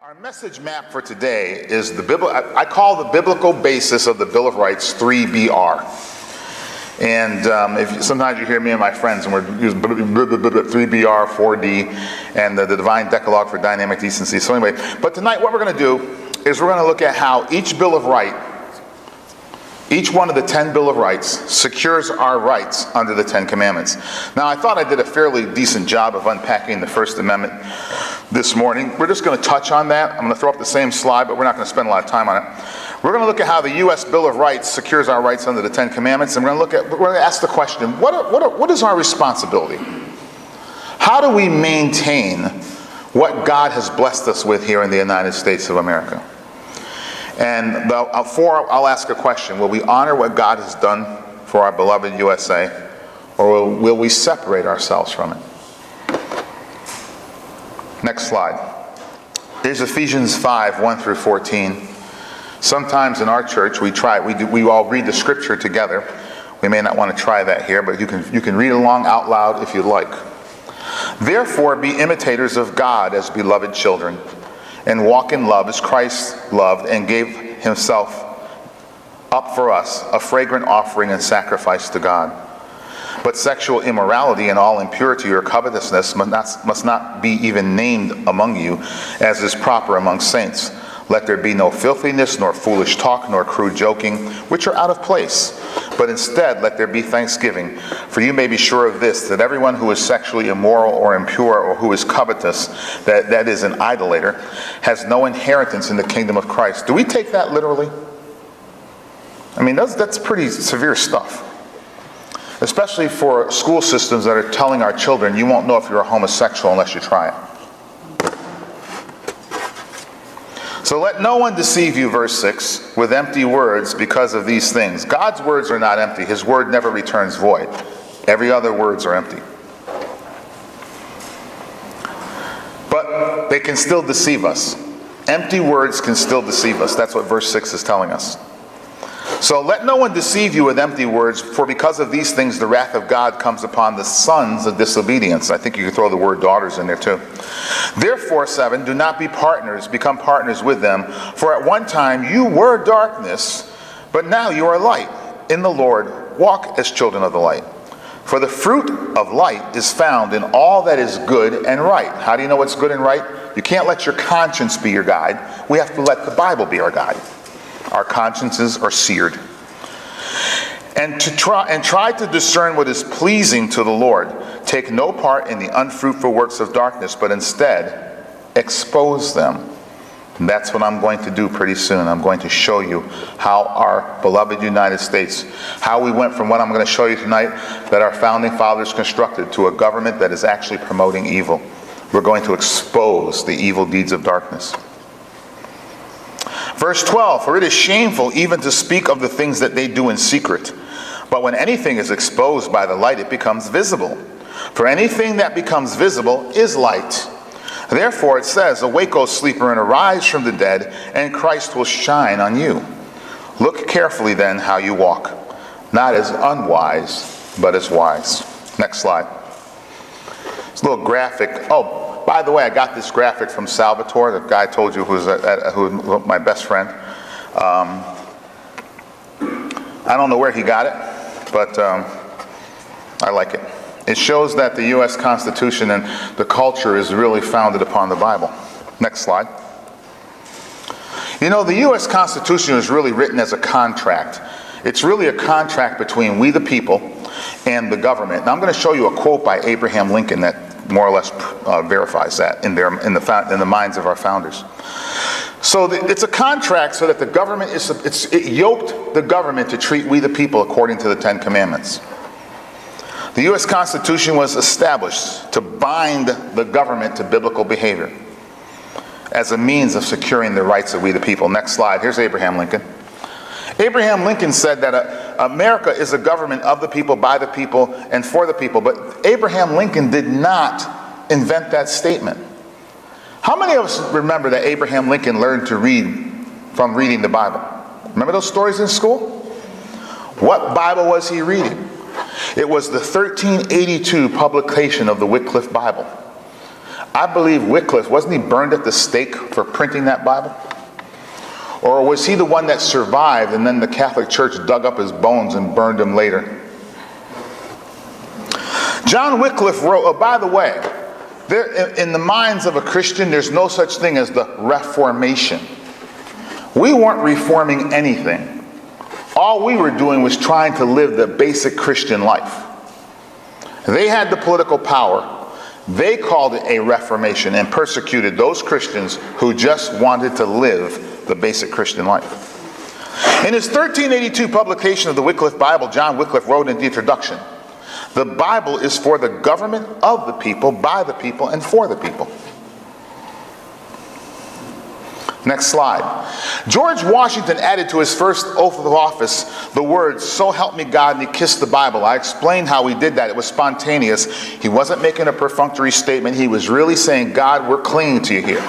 Our message map for today is I call the biblical basis of the Bill of Rights 3BR. And sometimes you hear me and my friends, and we're using 3BR, 4D, and the Divine Decalogue for Dynamic Decency. So anyway, but tonight what we're going to do is we're going to look at how each Bill of Rights, each one of the 10 Bill of Rights secures our rights under the 10 Commandments. Now, I thought I did a fairly decent job of unpacking the First Amendment this morning. We're just going to touch on that. I'm going to throw up the same slide, but we're not going to spend a lot of time on it. We're going to look at how the U.S. Bill of Rights secures our rights under the 10 Commandments, and we're going to ask the question, what is our responsibility? How do we maintain what God has blessed us with here in the United States of America? And I'll ask a question. Will we honor what God has done for our beloved USA, or will we separate ourselves from it? Next slide. Here's Ephesians 5, 1 through 14. Sometimes in our church we all read the scripture together. We may not want to try that here, but you can read along out loud if you'd like. Therefore be imitators of God as beloved children, and walk in love as Christ loved and gave himself up for us, a fragrant offering and sacrifice to God. But sexual immorality and all impurity or covetousness must not be even named among you, as is proper among saints. Let there be no filthiness, nor foolish talk, nor crude joking, which are out of place. But instead, let there be thanksgiving. For you may be sure of this, that everyone who is sexually immoral or impure, or who is covetous, that is an idolater, has no inheritance in the kingdom of Christ. Do we take that literally? I mean, that's pretty severe stuff. Especially for school systems that are telling our children, you won't know if you're a homosexual unless you try it. So let no one deceive you, verse 6, with empty words because of these things. God's words are not empty. His word never returns void. Every other words are empty. But they can still deceive us. Empty words can still deceive us. That's what verse 6 is telling us. So let no one deceive you with empty words, for because of these things the wrath of God comes upon the sons of disobedience. I think you could throw the word daughters in there too. Therefore, 7, do not become partners with them, for at one time you were darkness, but now you are light in the Lord. Walk as children of the light. For the fruit of light is found in all that is good and right. How do you know what's good and right? You can't let your conscience be your guide. We have to let the Bible be our guide. Our consciences are seared. And try to discern what is pleasing to the Lord. Take no part in the unfruitful works of darkness, but instead expose them. And that's what I'm going to do pretty soon. I'm going to show you how our beloved United States, how we went from what I'm going to show you tonight, that our founding fathers constructed, to a government that is actually promoting evil. We're going to expose the evil deeds of darkness. Verse 12, for it is shameful even to speak of the things that they do in secret. But when anything is exposed by the light, it becomes visible. For anything that becomes visible is light. Therefore it says, awake, O sleeper, and arise from the dead, and Christ will shine on you. Look carefully then how you walk, not as unwise, but as wise. Next slide. It's a little graphic. Oh, by the way, I got this graphic from Salvatore, the guy I told you who was my best friend. I don't know where he got it, but I like it. It shows that the U.S. Constitution and the culture is really founded upon the Bible. Next slide. You know, the U.S. Constitution is really written as a contract. It's really a contract between we the people and the government. Now I'm going to show you a quote by Abraham Lincoln that more or less verifies that in the minds of our founders. So it's a contract so that the government it yoked the government to treat we the people according to the 10 Commandments. The U.S. Constitution was established to bind the government to biblical behavior as a means of securing the rights of we the people. Next slide. Here's Abraham Lincoln. Abraham Lincoln said that America is a government of the people, by the people, and for the people. But Abraham Lincoln did not invent that statement. How many of us remember that Abraham Lincoln learned to read from reading the Bible? Remember those stories in school? What Bible was he reading? It was the 1382 publication of the Wycliffe Bible. I believe Wycliffe, wasn't he burned at the stake for printing that Bible? Or was he the one that survived and then the Catholic Church dug up his bones and burned him later? John Wycliffe wrote, oh, by the way, in the minds of a Christian, there's no such thing as the Reformation. We weren't reforming anything. All we were doing was trying to live the basic Christian life. They had the political power. They called it a Reformation and persecuted those Christians who just wanted to live the basic Christian life. In his 1382 publication of the Wycliffe Bible, John Wycliffe wrote in the introduction, "The Bible is for the government of the people, by the people, and for the people." Next slide. George Washington added to his first oath of office the words, "So help me God," and he kissed the Bible. I explained how he did that. It was spontaneous. He wasn't making a perfunctory statement. He was really saying, God, we're clinging to you here.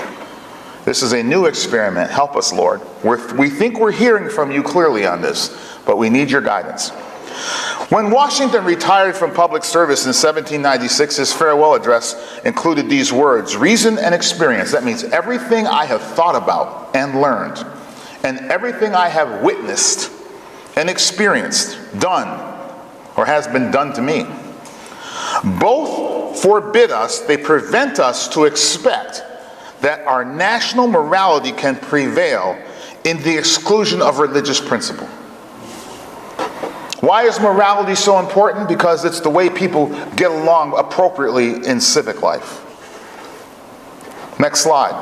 This is a new experiment. Help us, Lord. We think we're hearing from you clearly on this, but we need your guidance. When Washington retired from public service in 1796, his farewell address included these words, "Reason and experience." That means everything I have thought about and learned, and everything I have witnessed and experienced, done, or has been done to me, both forbid us, they prevent us to expect that our national morality can prevail in the exclusion of religious principle. Why is morality so important? Because it's the way people get along appropriately in civic life. Next slide.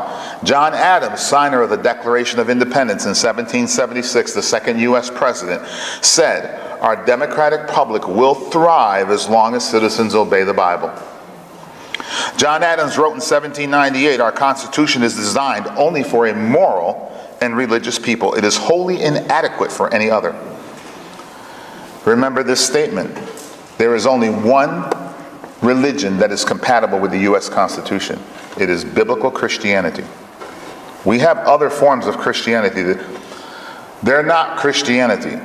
John Adams, signer of the Declaration of Independence in 1776, the second U.S. president, said, "Our democratic public will thrive as long as citizens obey the Bible." John Adams wrote in 1798, "Our Constitution is designed only for a moral and religious people. It is wholly inadequate for any other." Remember this statement. There is only one religion that is compatible with the U.S. Constitution. It is biblical Christianity. We have other forms of Christianity that they're not Christianity.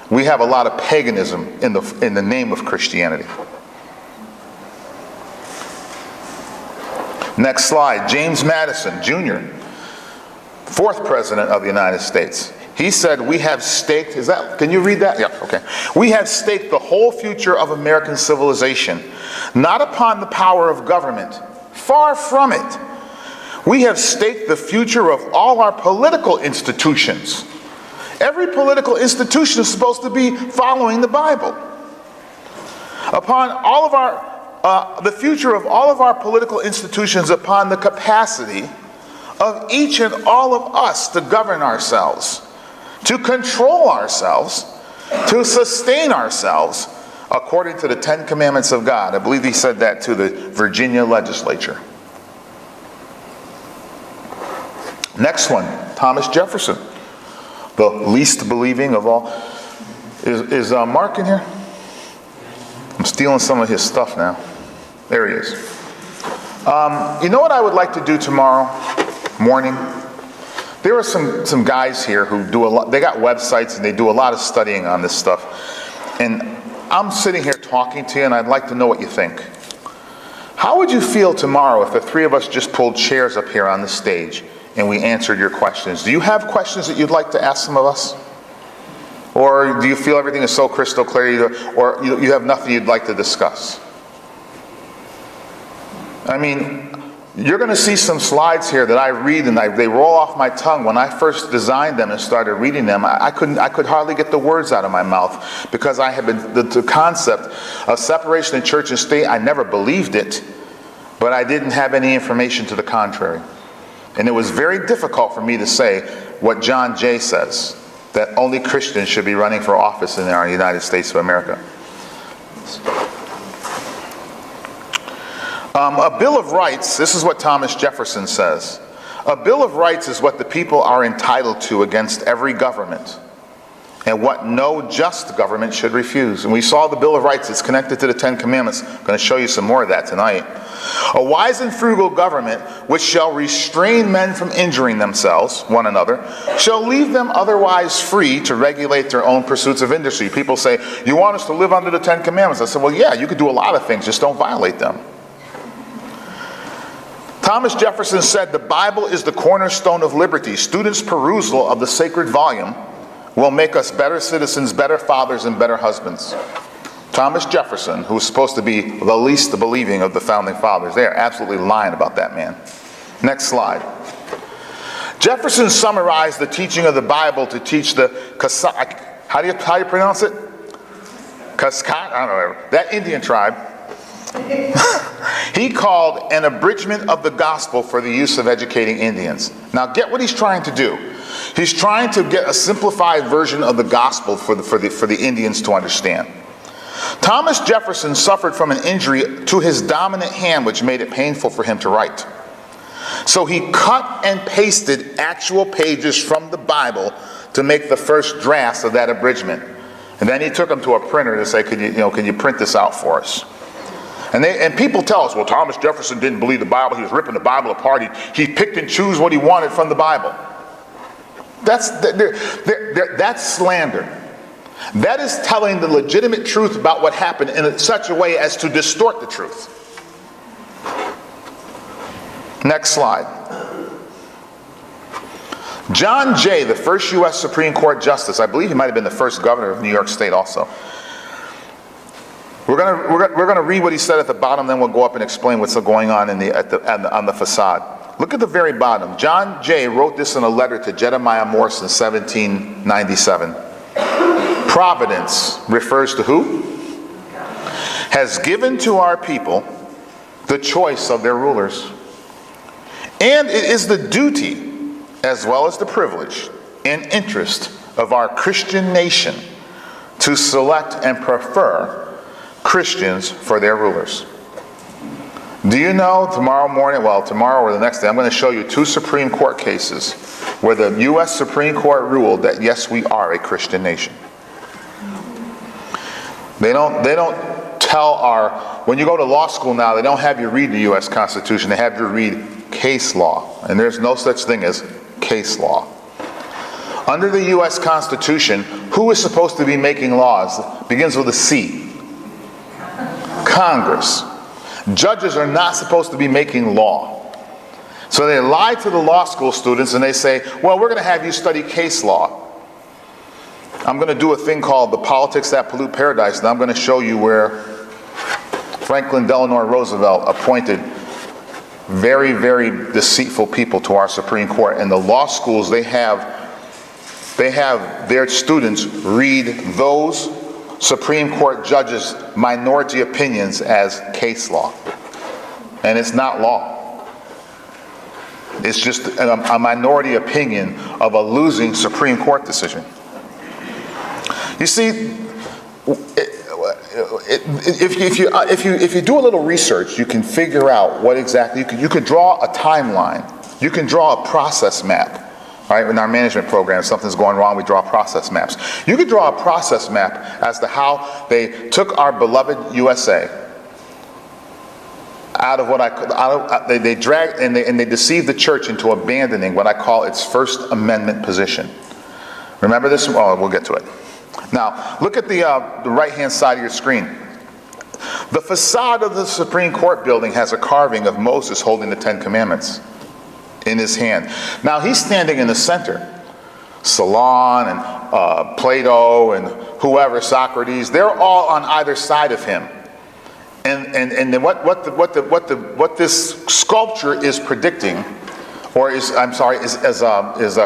We have a lot of paganism in the name of Christianity. Next slide. James Madison, Jr., fourth president of the United States. He said, "We have staked," can you read that? Yeah, okay. "We have staked the whole future of American civilization, not upon the power of government. Far from it. We have staked the future of all our political institutions." Every political institution is supposed to be following the Bible. "Upon all of the future of all of our political institutions upon the capacity of each and all of us to govern ourselves, to control ourselves, to sustain ourselves according to the Ten Commandments of God." I believe he said that to the Virginia legislature. Next one, Thomas Jefferson, the least believing of all. Is Mark in here? I'm stealing some of his stuff now. There he is. You know what I would like to do tomorrow morning? There are some guys here who do a lot. They got websites and they do a lot of studying on this stuff. And I'm sitting here talking to you, and I'd like to know what you think. How would you feel tomorrow if the three of us just pulled chairs up here on the stage and we answered your questions? Do you have questions that you'd like to ask some of us? Or do you feel everything is so crystal clear, or you have nothing you'd like to discuss? I mean, you're going to see some slides here that I read and they roll off my tongue. When I first designed them and started reading them, I could hardly get the words out of my mouth, because I had been the concept of separation of church and state. I never believed it, but I didn't have any information to the contrary. And it was very difficult for me to say what John Jay says, that only Christians should be running for office in our United States of America. A Bill of Rights, this is what Thomas Jefferson says. "A Bill of Rights is what the people are entitled to against every government, and what no just government should refuse." And we saw the Bill of Rights. It's connected to the Ten Commandments. I'm going to show you some more of that tonight. "A wise and frugal government, which shall restrain men from injuring themselves, one another, shall leave them otherwise free to regulate their own pursuits of industry." People say, "You want us to live under the Ten Commandments?" I said, well, yeah, you could do a lot of things, just don't violate them. Thomas Jefferson said, "The Bible is the cornerstone of liberty. Students' perusal of the sacred volume will make us better citizens, better fathers, and better husbands." Thomas Jefferson, who was supposed to be the least believing of the founding fathers, they are absolutely lying about that man. Next slide. Jefferson summarized the teaching of the Bible to teach the how do you pronounce it? Cascat? I don't know. That Indian tribe. He called an abridgment of the gospel for the use of educating Indians. Now get what he's trying to do. He's trying to get a simplified version of the gospel for the Indians to understand. Thomas Jefferson suffered from an injury to his dominant hand, which made it painful for him to write. So he cut and pasted actual pages from the Bible to make the first drafts of that abridgment. And then he took them to a printer to say, can you print this out for us? And people tell us, well, Thomas Jefferson didn't believe the Bible. He was ripping the Bible apart. He picked and chose what he wanted from the Bible. That's slander. That is telling the legitimate truth about what happened in such a way as to distort the truth. Next slide. John Jay, the first U.S. Supreme Court Justice, I believe he might have been the first governor of New York State also. We're going to read what he said at the bottom, then we'll go up and explain what's going on on the facade. Look at the very bottom. John Jay wrote this in a letter to Jedediah Morse in 1797. Providence refers to who? Has given to our people the choice of their rulers. And it is the duty, as well as the privilege and interest of our Christian nation to select and prefer Christians for their rulers. Do you know tomorrow or the next day, I'm going to show you 2 Supreme Court cases where the U.S. Supreme Court ruled that yes, we are a Christian nation. They don't tell when you go to law school now, they don't have you read the U.S. Constitution, they have you read case law. And there's no such thing as case law. Under the U.S. Constitution, who is supposed to be making laws? It begins with a C. Congress. Judges are not supposed to be making law. So they lie to the law school students and they say, well, we're going to have you study case law. I'm going to do a thing called the politics that pollute paradise, and I'm going to show you where Franklin Delano Roosevelt appointed very, very deceitful people to our Supreme Court. And the law schools, they have their students read those Supreme Court judges' minority opinions as case law. And it's not law. It's just a minority opinion of a losing Supreme Court decision. You see, if you do a little research, you can figure out what exactly you could draw a timeline. You can draw a process map. Right? In our management program, if something's going wrong, we draw process maps. You could draw a process map as to how they took our beloved USA out of they dragged and they deceived the church into abandoning what I call its First Amendment position. Remember this? Oh, we'll get to it. Now, look at the right-hand side of your screen. The facade of the Supreme Court building has a carving of Moses holding the 10 Commandments in his hand. Now, he's standing in the center. Solon and Plato and whoever, Socrates, they're all on either side of him. And then what this sculpture is predicting, or is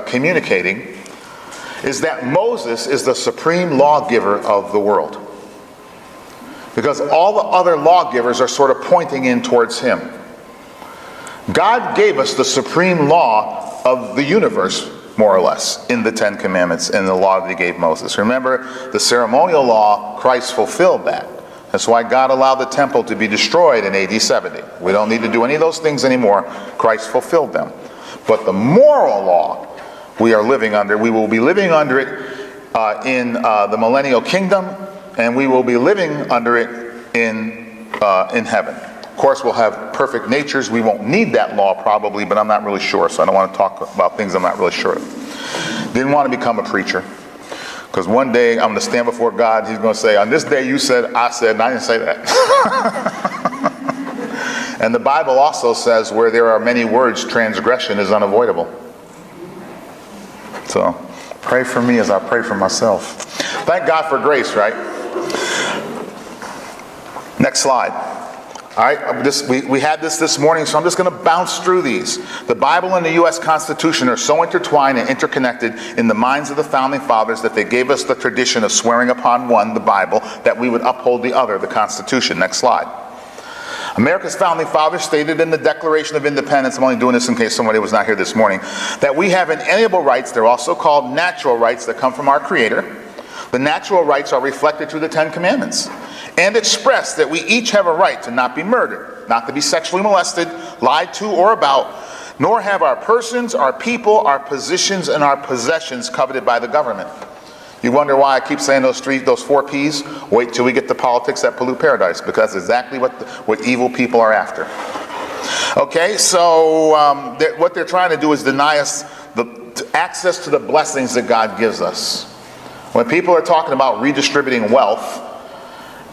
communicating, is that Moses is the supreme lawgiver of the world. Because all the other lawgivers are sort of pointing in towards him. God gave us the supreme law of the universe, more or less, in the 10 Commandments and the law that he gave Moses. Remember, the ceremonial law, Christ fulfilled that. That's why God allowed the temple to be destroyed in AD 70. We don't need to do any of those things anymore. Christ fulfilled them. But the moral law we are living under, we will be living under it in the millennial kingdom, and we will be living under it in heaven. Of course, we'll have perfect natures. We won't need that law probably, but I'm not really sure, so I don't want to talk about things I'm not really sure of. Didn't want to become a preacher, because one day I'm going to stand before God. He's going to say, on this day you said, I said, and I didn't say that. And the Bible also says where there are many words, transgression is unavoidable. So pray for me as I pray for myself. Thank God for grace, right? Next slide. All right, we had this morning, so I'm just going to bounce through these. The Bible and the U.S. Constitution are so intertwined and interconnected in the minds of the Founding Fathers that they gave us the tradition of swearing upon one, the Bible, that we would uphold the other, the Constitution. Next slide. America's Founding Fathers stated in the Declaration of Independence, I'm only doing this in case somebody was not here this morning, that we have inalienable rights. They're also called natural rights that come from our Creator. The natural rights are reflected through the Ten Commandments and express that we each have a right to not be murdered, not to be sexually molested, lied to, or about, nor have our persons, our people, our positions, and our possessions coveted by the government. You wonder why I keep saying those 4 P's? Wait till we get to politics that pollute paradise, because that's exactly what evil people are after. Okay, so what they're trying to do is deny us the access to the blessings that God gives us. When people are talking about redistributing wealth,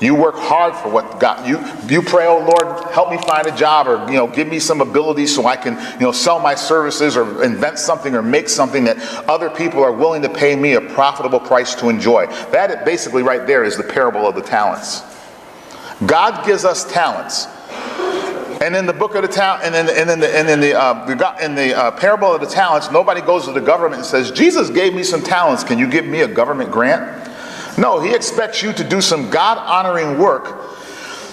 you work hard for what God, you pray, oh Lord, help me find a job, or give me some ability so I can sell my services or invent something or make something that other people are willing to pay me a profitable price to enjoy. That basically right there is the parable of the talents. God gives us talents. And in the book of the parable of the talents, nobody goes to the government and says, Jesus gave me some talents, can you give me a government grant? No, he expects you to do some God-honoring work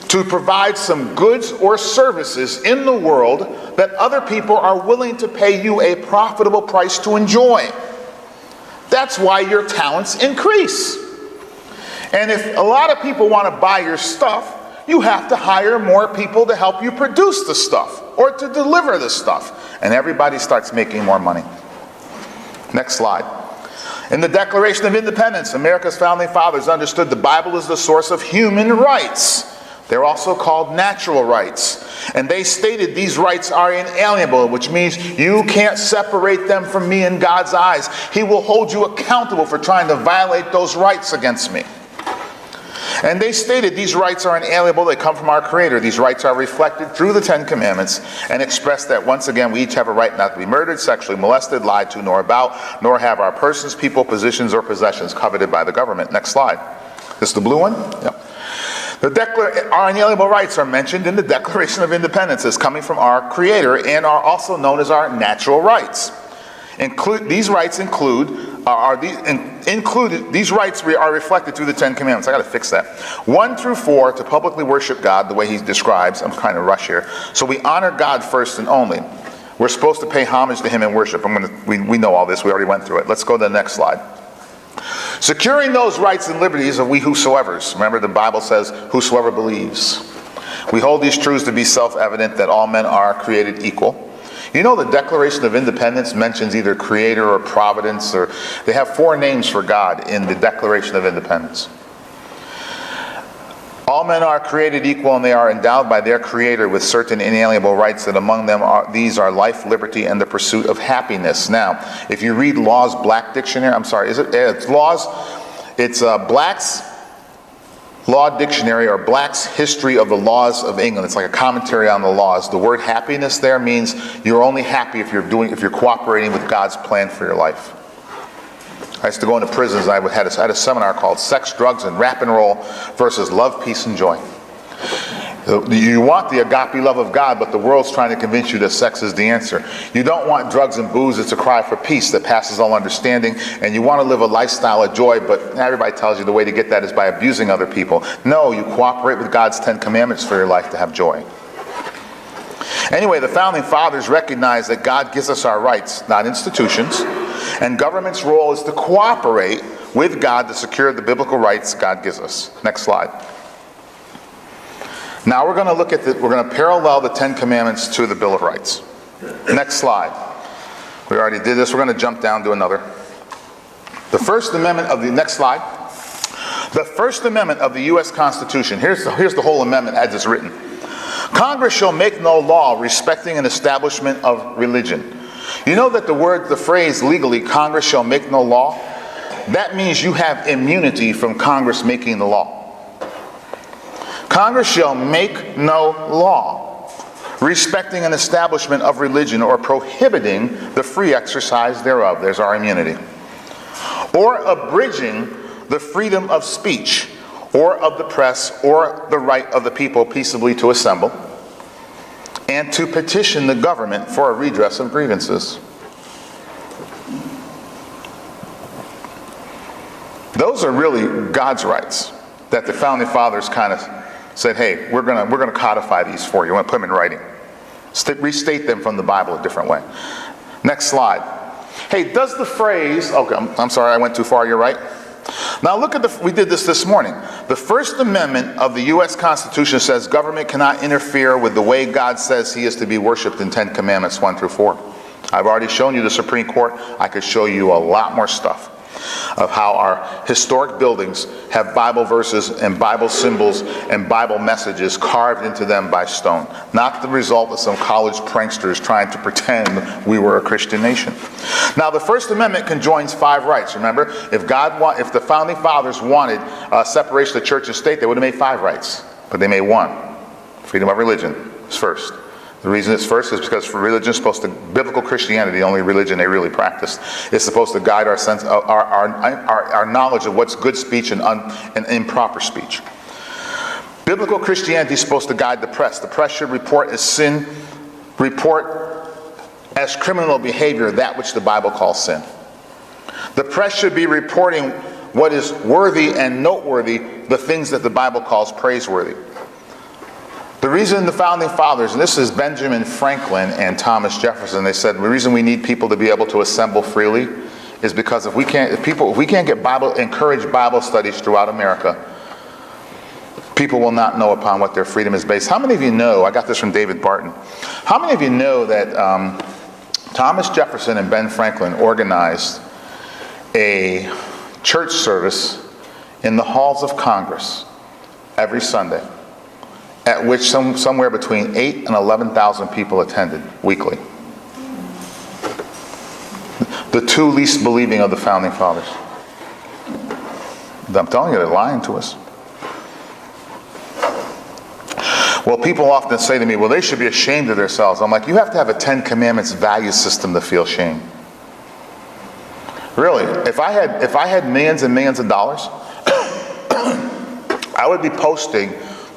to provide some goods or services in the world that other people are willing to pay you a profitable price to enjoy. That's why your talents increase. And if a lot of people want to buy your stuff, you have to hire more people to help you produce the stuff or to deliver the stuff. And everybody starts making more money. Next slide. In the Declaration of Independence, America's Founding Fathers understood the Bible is the source of human rights. They're also called natural rights. And they stated these rights are inalienable, which means you can't separate them from me in God's eyes. He will hold you accountable for trying to violate those rights against me. And they stated these rights are inalienable. They come from our Creator. These rights are reflected through the Ten Commandments and express that, once again, we each have a right not to be murdered, sexually molested, lied to, nor about, nor have our persons, people, positions, or possessions coveted by the government. Next slide. This is the blue one? Yep. Our inalienable rights are mentioned in the Declaration of Independence as coming from our Creator and are also known as our natural rights. These rights are reflected through the Ten Commandments. I got to fix that. 1 through 4, to publicly worship God the way he describes. I'm trying to rush here. So we honor God first and only. We're supposed to pay homage to him in worship. We know all this. We already went through it. Let's go to the next slide. Securing those rights and liberties of we whosoevers. Remember, the Bible says, whosoever believes. We hold these truths to be self-evident that all men are created equal. You know, the Declaration of Independence mentions either Creator or Providence, or they have 4 names for God in the Declaration of Independence. All men are created equal, and they are endowed by their Creator with certain inalienable rights, that among them these are life, liberty, and the pursuit of happiness. Now, if you read Law's Black Dictionary, it's Black's Law Dictionary, or Black's History of the Laws of England. It's like a commentary on the laws. The word happiness there means you're only happy if you're cooperating with God's plan for your life. I used to go into prisons. I had a seminar called Sex, Drugs, and Rap and Roll versus Love, Peace, and Joy. You want the agape love of God, but the world's trying to convince you that sex is the answer. You don't want drugs and booze. It's a cry for peace that passes all understanding. And you want to live a lifestyle of joy, but everybody tells you the way to get that is by abusing other people. No, you cooperate with God's 10 Commandments for your life to have joy. Anyway, the Founding Fathers recognized that God gives us our rights, not institutions. And government's role is to cooperate with God to secure the biblical rights God gives us. Next slide. Now we're going to parallel the 10 Commandments to the Bill of Rights. Next slide. We already did this. We're going to jump down to another. The First Amendment of the next slide. The First Amendment of the U.S. Constitution. Here's the whole amendment as it's written. Congress shall make no law respecting an establishment of religion. You know that the phrase legally, Congress shall make no law, that means you have immunity from Congress making the law. Congress shall make no law. respecting an establishment of religion or prohibiting the free exercise thereof. There's our immunity. Or abridging the freedom of speech or of the press or the right of the people peaceably to assemble and to petition the government for a redress of grievances. Those are really God's rights that the founding fathers kind of said, hey, we're gonna codify these for you. We're gonna put them in writing. Restate them from the Bible a different way. Next slide. Hey, does the phrase, okay, I'm sorry, I went too far, you're right. Now look at we did this morning. The First Amendment of the U.S. Constitution says government cannot interfere with the way God says he is to be worshiped in 10 Commandments 1 through 4. I've already shown you the Supreme Court. I could show you a lot more stuff of how our historic buildings have Bible verses and Bible symbols and Bible messages carved into them by stone. Not the result of some college pranksters trying to pretend we were a Christian nation. Now, the First Amendment conjoins 5 rights. Remember, if the founding fathers wanted separation of church and state, they would have made 5 rights. But they made 1. Freedom of religion is first. The reason it's first is because religion is supposed to, biblical Christianity, the only religion they really practiced, is supposed to guide our sense, our knowledge of what's good speech and improper speech. Biblical Christianity is supposed to guide the press. The press should report as sin, report as criminal behavior that which the Bible calls sin. The press should be reporting what is worthy and noteworthy, the things that the Bible calls praiseworthy. The reason the founding fathers, and this is Benjamin Franklin and Thomas Jefferson, they said the reason we need people to be able to assemble freely is because if we can't get encourage Bible studies throughout America, people will not know upon what their freedom is based. How many of you know, I got this from David Barton, how many of you know that Thomas Jefferson and Ben Franklin organized a church service in the halls of Congress every Sunday, at which somewhere between 8,000 and 11,000 people attended weekly? The 2 least believing of the founding fathers. I'm telling you, they're lying to us. Well, people often say to me, well, they should be ashamed of themselves. I'm like, you have to have a 10 Commandments value system to feel shame. Really, if I had millions and millions of dollars, I would be posting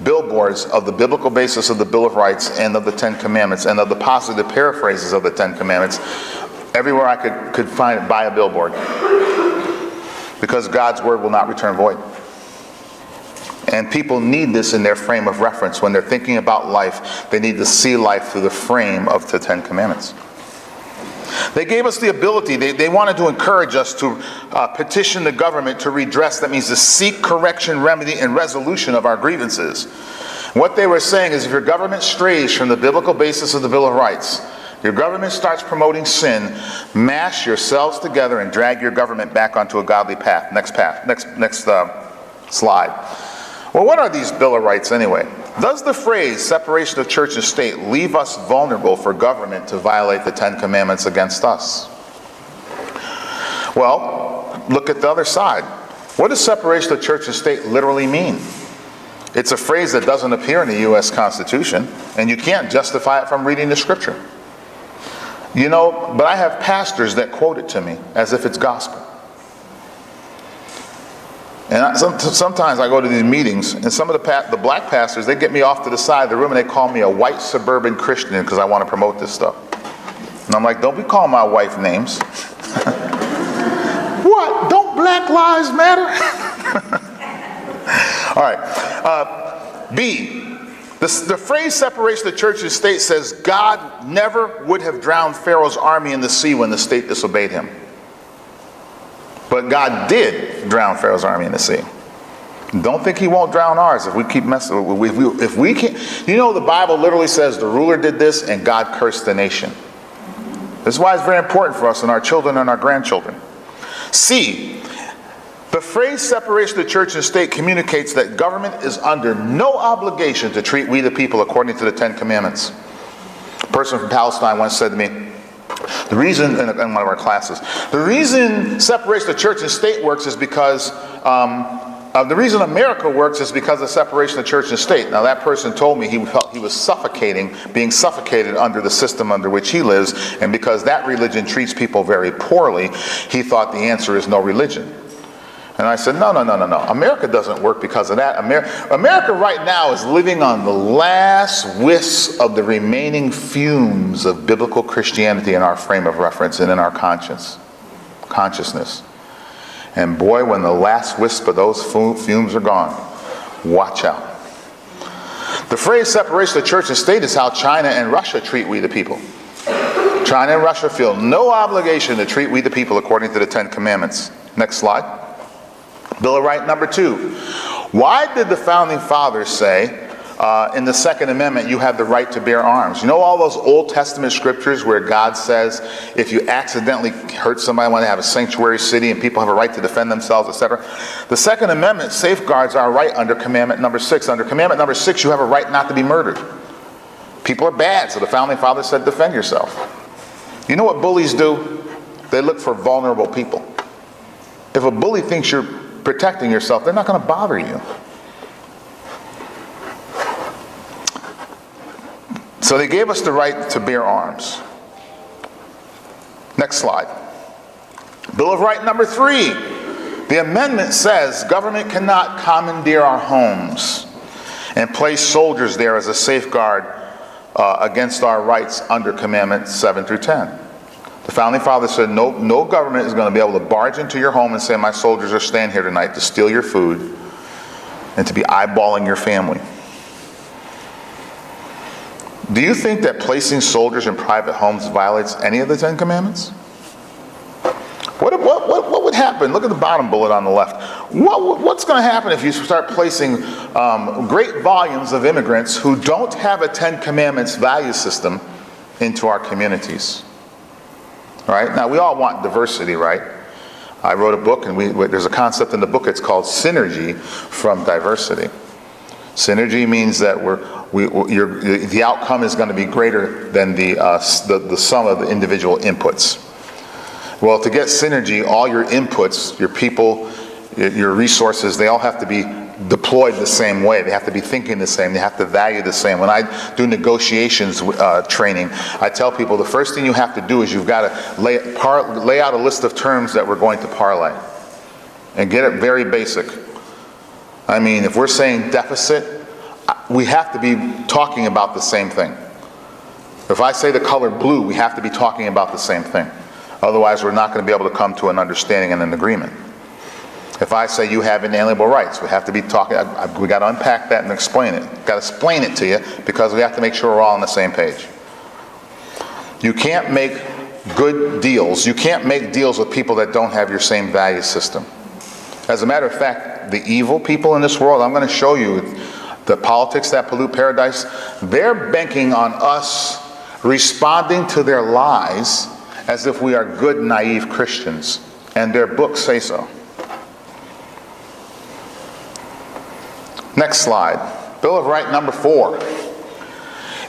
billboards of the biblical basis of the Bill of Rights and of the 10 Commandments and of the positive paraphrases of the 10 Commandments everywhere I could find it, buy a billboard. Because God's word will not return void. And people need this in their frame of reference. When they're thinking about life, they need to see life through the frame of the 10 Commandments. They gave us the ability, they wanted to encourage us to petition the government to redress. That means to seek correction, remedy, and resolution of our grievances. What they were saying is if your government strays from the biblical basis of the Bill of Rights, your government starts promoting sin, mash yourselves together and drag your government back onto a godly path. Next slide. Well, what are these Bill of Rights anyway? Does the phrase separation of church and state leave us vulnerable for government to violate the 10 Commandments against us? Well, look at the other side. What does separation of church and state literally mean? It's a phrase that doesn't appear in the U.S. Constitution, and you can't justify it from reading the scripture. You know, but I have pastors that quote it to me as if it's gospel. And sometimes I go to these meetings, and some of the black pastors, they get me off to the side of the room and they call me a white suburban Christian because I want to promote this stuff. And I'm like, don't be calling my wife names. What? Don't Black Lives Matter? All right. B. The phrase separation of church and state says God never would have drowned Pharaoh's army in the sea when the state disobeyed him. But God did drown Pharaoh's army in the sea. Don't think he won't drown ours if we keep messing. If we can't, you know, the Bible literally says the ruler did this and God cursed the nation. This is why it's very important for us and our children and our grandchildren. C. The phrase separation of church and state communicates that government is under no obligation to treat we the people according to the 10 Commandments. A person from Palestine once said to me, the reason, in one of our classes, the reason separation of church and state works is because The reason America works is because of separation of church and state. Now, that person told me he felt he was suffocating, being suffocated under the system under which he lives, and because that religion treats people very poorly, he thought the answer is no religion. And I said, no. America doesn't work because of that. America right now is living on the last wisps of the remaining fumes of biblical Christianity in our frame of reference and in our consciousness. And boy, when the last wisp of those fumes are gone, watch out. The phrase separation of church and state is how China and Russia treat we the people. China and Russia feel no obligation to treat we the people according to the Ten Commandments. Next slide. Bill of Rights number 2. Why did the Founding Fathers say in the Second Amendment you have the right to bear arms? You know all those Old Testament scriptures where God says if you accidentally hurt somebody when they have a sanctuary city and people have a right to defend themselves, etc.? The Second Amendment safeguards our right under Commandment number 6. Under Commandment number 6, you have a right not to be murdered. People are bad, so the Founding Fathers said defend yourself. You know what bullies do? They look for vulnerable people. If a bully thinks you're protecting yourself, they're not going to bother you. So they gave us the right to bear arms. Next slide. Bill of Rights number 3. The amendment says government cannot commandeer our homes and place soldiers there as a safeguard against our rights under Commandments 7 through 10. The Founding Fathers said no government is going to be able to barge into your home and say my soldiers are staying here tonight to steal your food and to be eyeballing your family. Do you think that placing soldiers in private homes violates any of the Ten Commandments? What would happen? Look at the bottom bullet on the left. What's going to happen if you start placing great volumes of immigrants who don't have a Ten Commandments value system into our communities? Right? Now, we all want diversity, right? I wrote a book, and there's a concept in the book, it's called synergy from diversity. Synergy means that the outcome is going to be greater than the sum of the individual inputs. Well, to get synergy, all your inputs, your people, your resources, they all have to be deployed the same way. They have to be thinking the same. They have to value the same. When I do negotiations training, I tell people the first thing you have to do is you've got to lay out a list of terms that we're going to parlay. And get it very basic. I mean, if we're saying deficit, we have to be talking about the same thing. If I say the color blue, we have to be talking about the same thing. Otherwise, we're not going to be able to come to an understanding and an agreement. If I say you have inalienable rights, we have to be talking, we got to unpack that and explain it. Got to explain it to you because we have to make sure we're all on the same page. You can't make good deals. You can't make deals with people that don't have your same value system. As a matter of fact, the evil people in this world, I'm going to show you the politics that pollute paradise, they're banking on us responding to their lies as if we are good, naive Christians. And their books say so. Next slide. Bill of Rights number 4.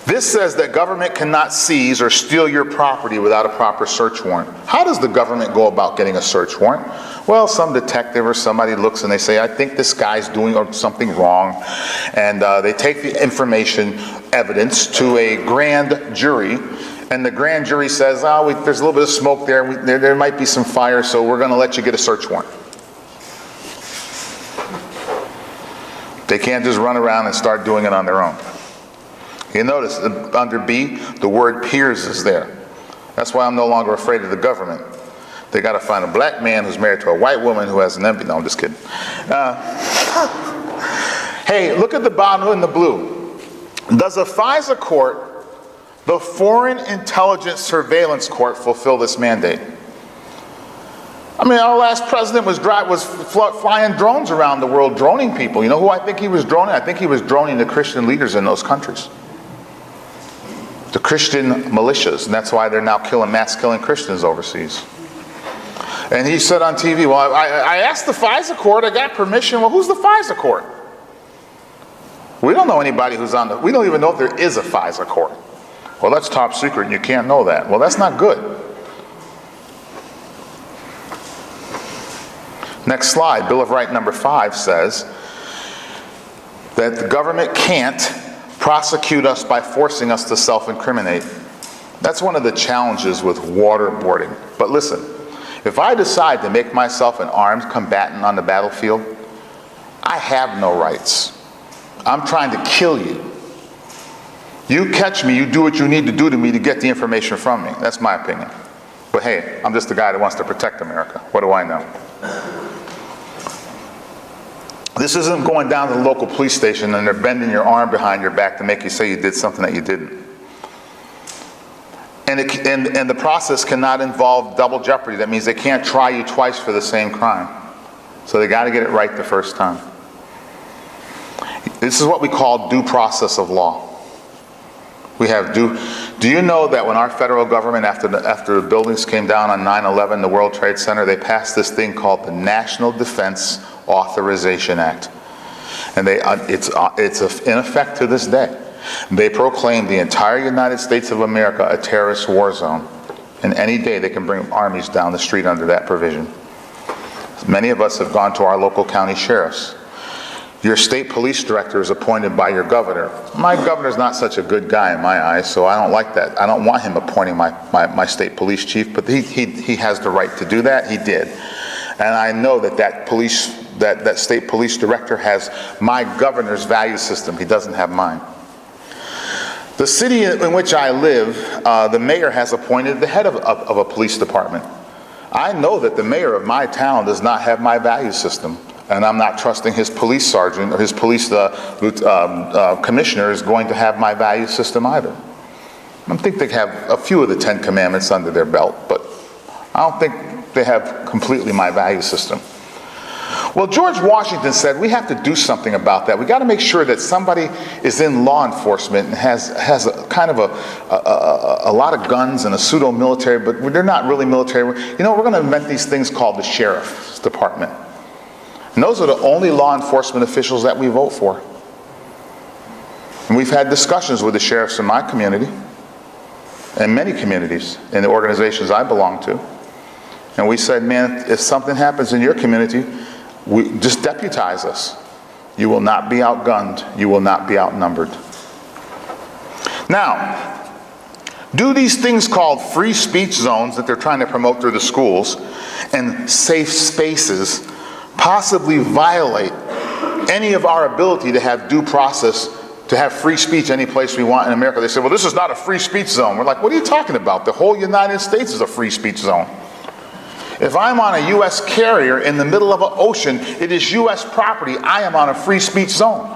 This says that government cannot seize or steal your property without a proper search warrant. How does the government go about getting a search warrant? Well, some detective or somebody looks and they say, I think this guy's doing something wrong. And they take the information, evidence, to a grand jury. And the grand jury says, there's a little bit of smoke there. There might be some fire, so we're going to let you get a search warrant. They can't just run around and start doing it on their own. You notice under B, the word peers is there. That's why I'm no longer afraid of the government. They got to find a black man who's married to a white woman who has an empty. No, I'm just kidding. Hey, look at the bottom in the blue. Does a FISA court, the Foreign Intelligence Surveillance Court, fulfill this mandate? I mean, our last president was flying drones around the world, droning people. You know who I think he was droning? I think he was droning the Christian leaders in those countries. The Christian militias, and that's why they're now mass killing Christians overseas. And he said on TV, well, I asked the FISA court, I got permission. Well, who's the FISA court? We don't know anybody who's we don't even know if there is a FISA court. Well, that's top secret and you can't know that. Well, that's not good. Next slide. Bill of Rights number 5 says that the government can't prosecute us by forcing us to self-incriminate. That's one of the challenges with waterboarding. But listen, if I decide to make myself an armed combatant on the battlefield, I have no rights. I'm trying to kill you. You catch me, you do what you need to do to me to get the information from me. That's my opinion. But hey, I'm just a guy that wants to protect America. What do I know? This isn't going down to the local police station and they're bending your arm behind your back to make you say you did something that you didn't. And the process cannot involve double jeopardy. That means they can't try you twice for the same crime. So they got to get it right the first time. This is what we call due process of law. We have do you know that when our federal government, after the buildings came down on 9/11, the World Trade Center, they passed this thing called the National Defense Authorization Act. And it's in effect to this day. They proclaim the entire United States of America a terrorist war zone. And any day they can bring armies down the street under that provision. Many of us have gone to our local county sheriffs. Your state police director is appointed by your governor. My governor's not such a good guy in my eyes, so I don't like that. I don't want him appointing my state police chief, but he has the right to do that. He did. And I know that state police director has my governor's value system. He doesn't have mine. The city in which I live, the mayor has appointed the head of a police department. I know that the mayor of my town does not have my value system, and I'm not trusting his police sergeant or his police commissioner is going to have my value system either. I think they have a few of the 10 Commandments under their belt, but I don't think they have completely my value system. Well, George Washington said we have to do something about that. We got to make sure that somebody is in law enforcement and has a kind of a lot of guns and a pseudo-military, but they're not really military. You know, we're going to invent these things called the sheriff's department. And those are the only law enforcement officials that we vote for. And we've had discussions with the sheriffs in my community and many communities in the organizations I belong to. And we said, man, if something happens in your community, just deputize us. You will not be outgunned. You will not be outnumbered. Now, do these things called free speech zones that they're trying to promote through the schools and safe spaces possibly violate any of our ability to have due process, to have free speech any place we want in America? They say, well, this is not a free speech zone. We're like, what are you talking about? The whole United States is a free speech zone. If I'm on a U.S. carrier in the middle of an ocean, it is U.S. property. I am on a free speech zone.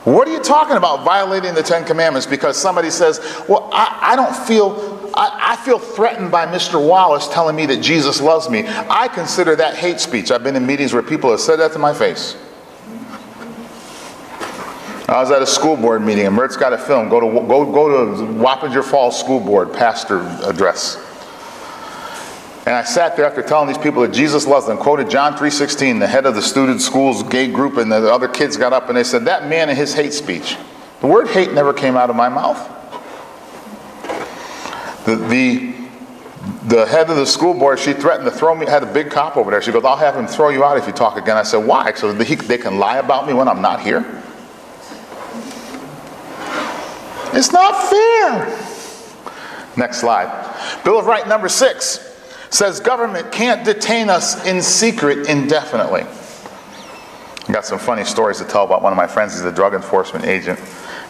What are you talking about violating the 10 Commandments because somebody says, well, I feel threatened by Mr. Wallace telling me that Jesus loves me. I consider that hate speech. I've been in meetings where people have said that to my face. I was at a school board meeting, and Mert's got a film. Go to Wappinger Falls School Board pastor address. And I sat there after telling these people that Jesus loves them, quoted John 3:16, the head of the student school's gay group, and the other kids got up and they said, that man and his hate speech. The word hate never came out of my mouth. The head of the school board, she threatened to throw me, had a big cop over there. She goes, I'll have him throw you out if you talk again. I said, why? So they can lie about me when I'm not here? It's not fair. Next slide. Bill of Rights number 6. Says government can't detain us in secret indefinitely. I got some funny stories to tell about one of my friends. He's a drug enforcement agent.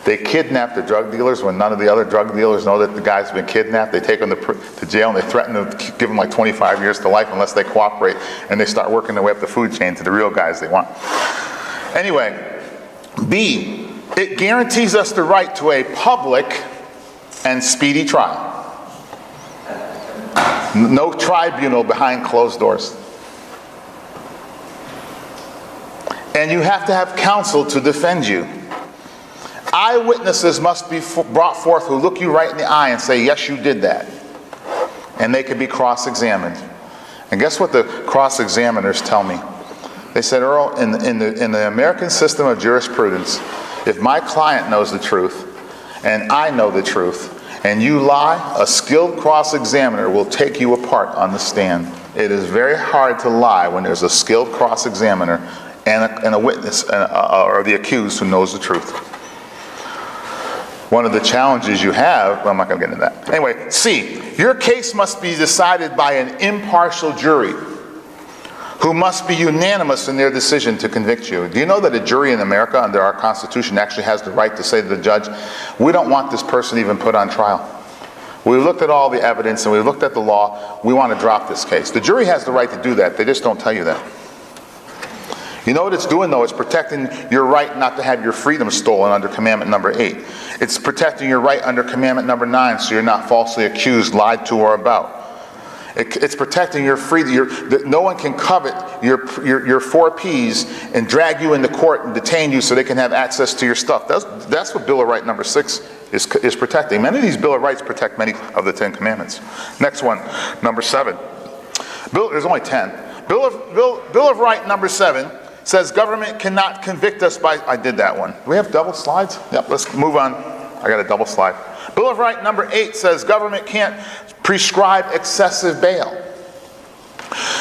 They kidnap the drug dealers when none of the other drug dealers know that the guy's been kidnapped. They take him to jail and they threaten to give him like 25 years to life unless they cooperate, and they start working their way up the food chain to the real guys they want. Anyway, B, it guarantees us the right to a public and speedy trial. No tribunal behind closed doors. And you have to have counsel to defend you. Eyewitnesses must be brought forth who look you right in the eye and say, yes, you did that. And they can be cross-examined. And guess what the cross-examiners tell me? They said, Earl, in the American system of jurisprudence, if my client knows the truth and I know the truth, and you lie, a skilled cross-examiner will take you apart on the stand. It is very hard to lie when there's a skilled cross-examiner and a witness or the accused who knows the truth. One of the challenges you have, well, I'm not going to get into that. Anyway, C, your case must be decided by an impartial jury who must be unanimous in their decision to convict you. Do you know that a jury in America under our Constitution actually has the right to say to the judge, we don't want this person even put on trial. We looked at all the evidence and we looked at the law. We want to drop this case. The jury has the right to do that. They just don't tell you that. You know what it's doing, though? It's protecting your right not to have your freedom stolen under commandment number 8. It's protecting your right under commandment number 9, so you're not falsely accused, lied to, or about. It's protecting your freedom. No one can covet your 4 Ps and drag you into court and detain you so they can have access to your stuff. That's what Bill of Rights number 6 is protecting. Many of these Bill of Rights protect many of the 10 Commandments. Next one, number 7. There's only 10. Bill of Rights number 7 says government cannot convict us by... I did that one. Do we have double slides? Yep, let's move on. I got a double slide. Bill of Rights number 8 says government can't prescribe excessive bail.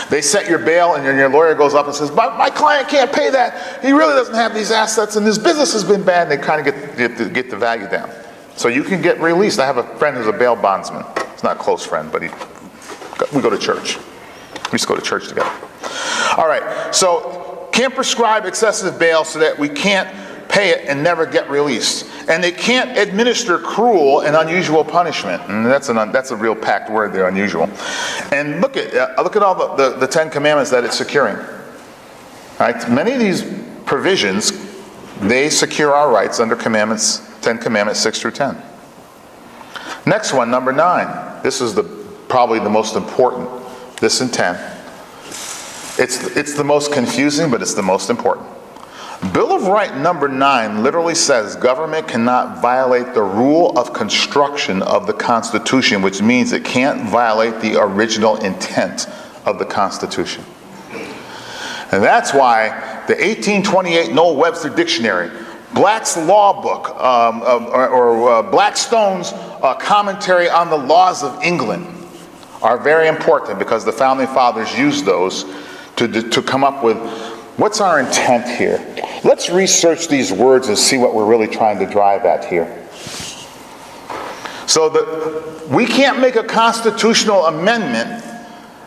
They set your bail and your lawyer goes up and says, my client can't pay that. He really doesn't have these assets and his business has been bad. And they kind of get the value down. So you can get released. I have a friend who's a bail bondsman. He's not a close friend, but we go to church. We used to go to church together. All right, so can't prescribe excessive bail so that we can't pay it and never get released. And they can't administer cruel and unusual punishment. And that's a real packed word there, unusual. And look at all the 10 Commandments that it's securing. Right? Many of these provisions, they secure our rights under 10 Commandments 6 through 10. Next one, number 9. This is probably the most important. This and 10. It's the most confusing, but it's the most important. Bill of Rights number 9 literally says government cannot violate the rule of construction of the Constitution, which means it can't violate the original intent of the Constitution. And that's why the 1828 Noel Webster Dictionary, Black's Law Book, or Blackstone's commentary on the laws of England are very important, because the Founding Fathers used those to come up with what's our intent here. Let's research these words and see what we're really trying to drive at here. So we can't make a constitutional amendment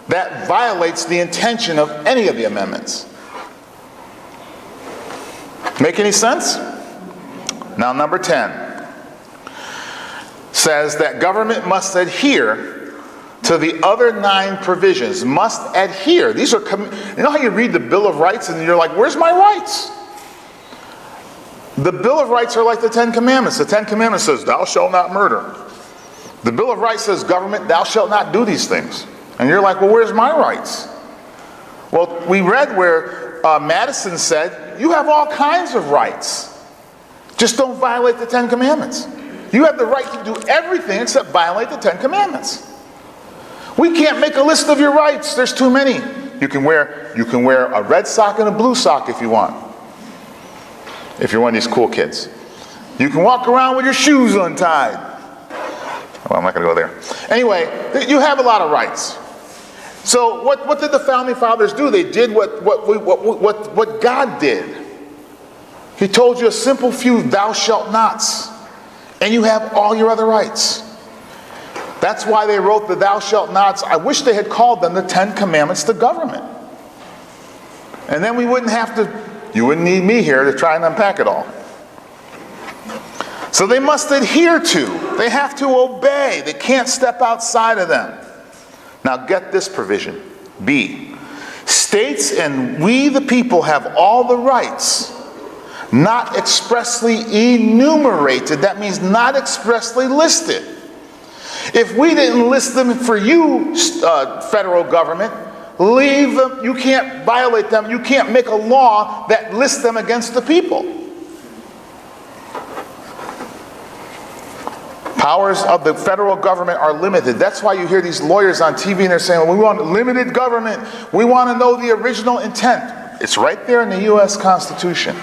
that violates the intention of any of the amendments. Make any sense? Now, number 10 says that government must adhere to the other 9 provisions. Must adhere. These are, you know how you read the Bill of Rights and you're like, where's my rights? The Bill of Rights are like the 10 Commandments. The 10 Commandments says, thou shalt not murder. The Bill of Rights says, government, thou shalt not do these things. And you're like, well, where's my rights? Well, we read where Madison said, you have all kinds of rights. Just don't violate the 10 Commandments. You have the right to do everything except violate the 10 Commandments. We can't make a list of your rights. There's too many. You can wear a red sock and a blue sock if you want. If you're one of these cool kids. You can walk around with your shoes untied. Well, I'm not going to go there. Anyway, you have a lot of rights. So what did the Founding Fathers do? They did what God did. He told you a simple few thou shalt nots. And you have all your other rights. That's why they wrote the thou shalt nots. I wish they had called them the 10 Commandments to government. And then we wouldn't have to, you wouldn't need me here to try and unpack it all. So they must adhere to. They have to obey. They can't step outside of them. Now get this provision. B. States and we the people have all the rights not expressly enumerated. That means not expressly listed. If we didn't list them for you, federal government, leave them. You can't violate them. You can't make a law that lists them against the people. Powers of the federal government are limited. That's why you hear these lawyers on TV and they're saying, well, we want limited government. We want to know the original intent. It's right there in the U.S. Constitution.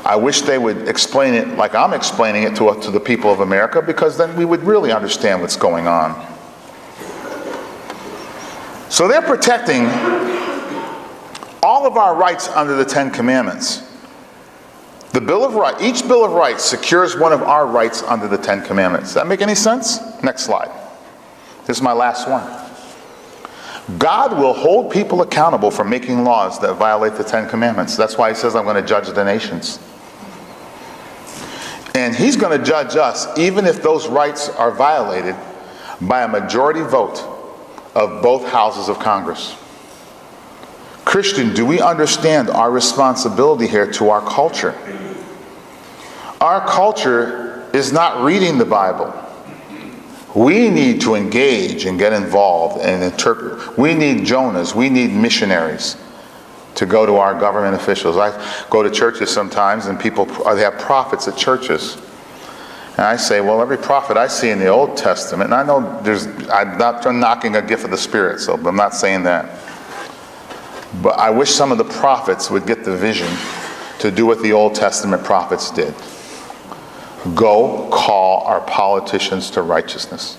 I wish they would explain it like I'm explaining it to the people of America, because then we would really understand what's going on. So they're protecting all of our rights under the Ten Commandments. The Bill of Rights, each Bill of Rights secures one of our rights under the Ten Commandments. Does that make any sense? Next slide. This is my last one. God will hold people accountable for making laws that violate the Ten Commandments. That's why he says, I'm going to judge the nations. And he's going to judge us even if those rights are violated by a majority vote of both houses of Congress. Christian, do we understand our responsibility here to our culture? Our culture is not reading the Bible. We need to engage and get involved and interpret. We need Jonahs. We need missionaries to go to our government officials. I go to churches sometimes and people, they have prophets at churches. And I say, well, every prophet I see in the Old Testament, and I know I'm not knocking a gift of the Spirit, so I'm not saying that. But I wish some of the prophets would get the vision to do what the Old Testament prophets did. Go call our politicians to righteousness.